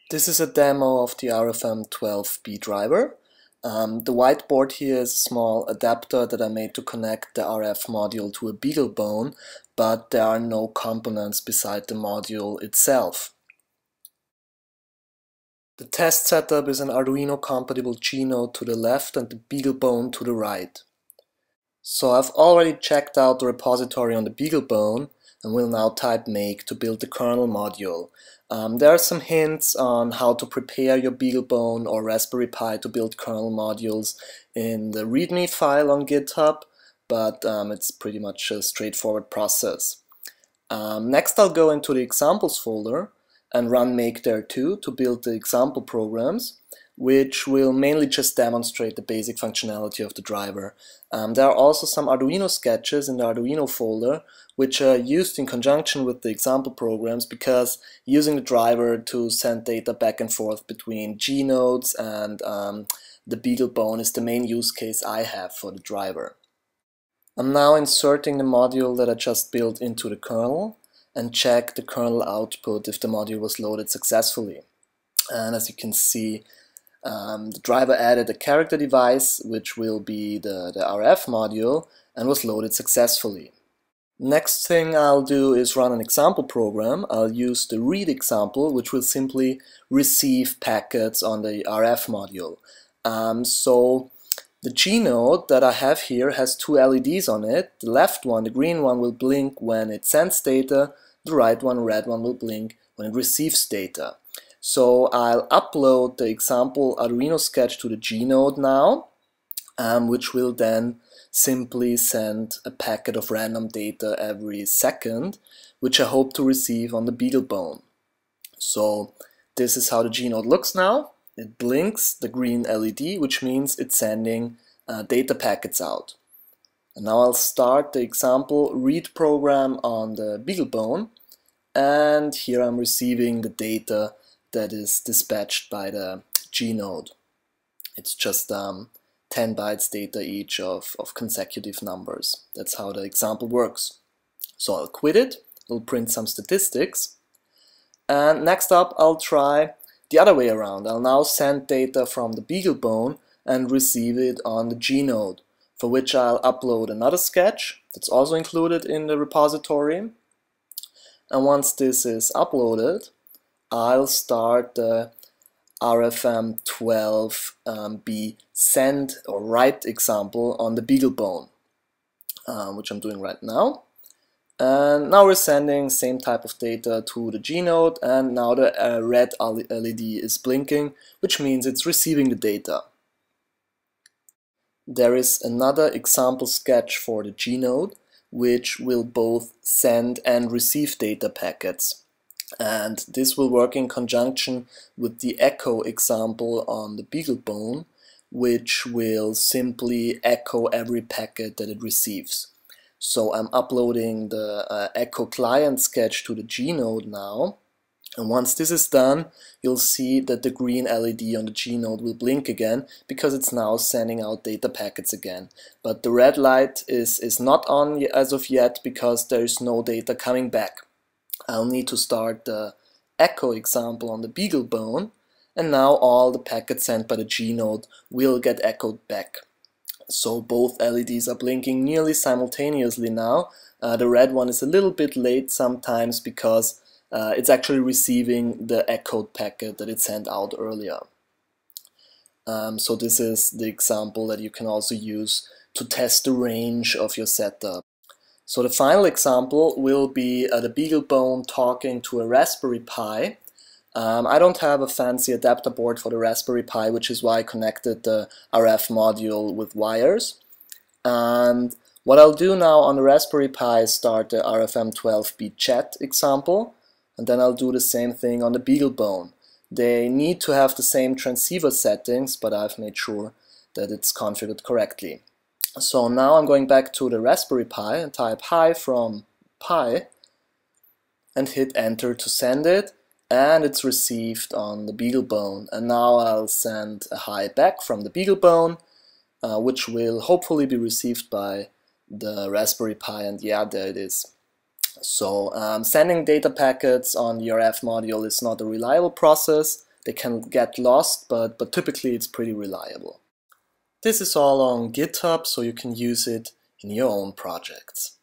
This is a demo of the rfm12b driver. The whiteboard here is a small adapter that I made to connect the RF module to a Beaglebone, but there are no components beside the module itself. The test setup is an Arduino compatible JeeNode to the left and the Beaglebone to the right. So I've already checked out the repository on the Beaglebone and will now type make to build the kernel module. There are some hints on how to prepare your Beaglebone or Raspberry Pi to build kernel modules in the README file on GitHub, but it's pretty much a straightforward process. Next I'll go into the examples folder and run make there too to build the example programs, which will mainly just demonstrate the basic functionality of the driver. There are also some Arduino sketches in the Arduino folder, which are used in conjunction with the example programs because using the driver to send data back and forth between JeeNodes and the Beaglebone is the main use case I have for the driver. I'm now inserting the module that I just built into the kernel and check the kernel output if the module was loaded successfully. And as you can see, the driver added a character device, which will be the RF module, and was loaded successfully. Next thing I'll do is run an example program. I'll use the read example, which will simply receive packets on the RF module. So the JeeNode that I have here has two LEDs on it. The left one, the green one, will blink when it sends data. The right one, red one, will blink when it receives data. So I'll upload the example Arduino sketch to the JeeNode now, which will then simply send a packet of random data every second, which I hope to receive on the Beaglebone. So this is how the JeeNode looks now. It blinks the green LED, which means it's sending data packets out. And now I'll start the example read program on the Beaglebone, and here I'm receiving the data that is dispatched by the JeeNode. It's just 10 bytes data each of consecutive numbers. That's how the example works. So I'll quit it, it'll print some statistics, and next up I'll try the other way around. I'll now send data from the Beaglebone and receive it on the JeeNode, for which I'll upload another sketch that's also included in the repository. And once this is uploaded, I'll start the rfm12b send or write example on the Beaglebone, which I'm doing right now. And now we're sending same type of data to the JeeNode, and now the red LED is blinking, which means it's receiving the data. There is another example sketch for the JeeNode, which will both send and receive data packets. And this will work in conjunction with the echo example on the Beaglebone, which will simply echo every packet that it receives. So I'm uploading the echo client sketch to the JeeNode now, and once this is done, you'll see that the green LED on the JeeNode will blink again because it's now sending out data packets again. But the red light is not on as of yet because there is no data coming back. I'll need to start the echo example on the Beaglebone, and now all the packets sent by the JeeNode will get echoed back. So both LEDs are blinking nearly simultaneously now. The red one is a little bit late sometimes because it's actually receiving the echoed packet that it sent out earlier. So this is the example that you can also use to test the range of your setup. So the final example will be the Beaglebone talking to a Raspberry Pi. I don't have a fancy adapter board for the Raspberry Pi, which is why I connected the RF module with wires. And what I'll do now on the Raspberry Pi is start the rfm12b chat example, and then I'll do the same thing on the Beaglebone. They need to have the same transceiver settings, but I've made sure that it's configured correctly. So now I'm going back to the Raspberry Pi and type hi from Pi and hit enter to send it, and it's received on the Beaglebone. And now I'll send a hi back from the Beaglebone, which will hopefully be received by the Raspberry Pi, and yeah, there it is. So sending data packets on the RF module is not a reliable process. They can get lost, but typically it's pretty reliable. This is all on GitHub, so you can use it in your own projects.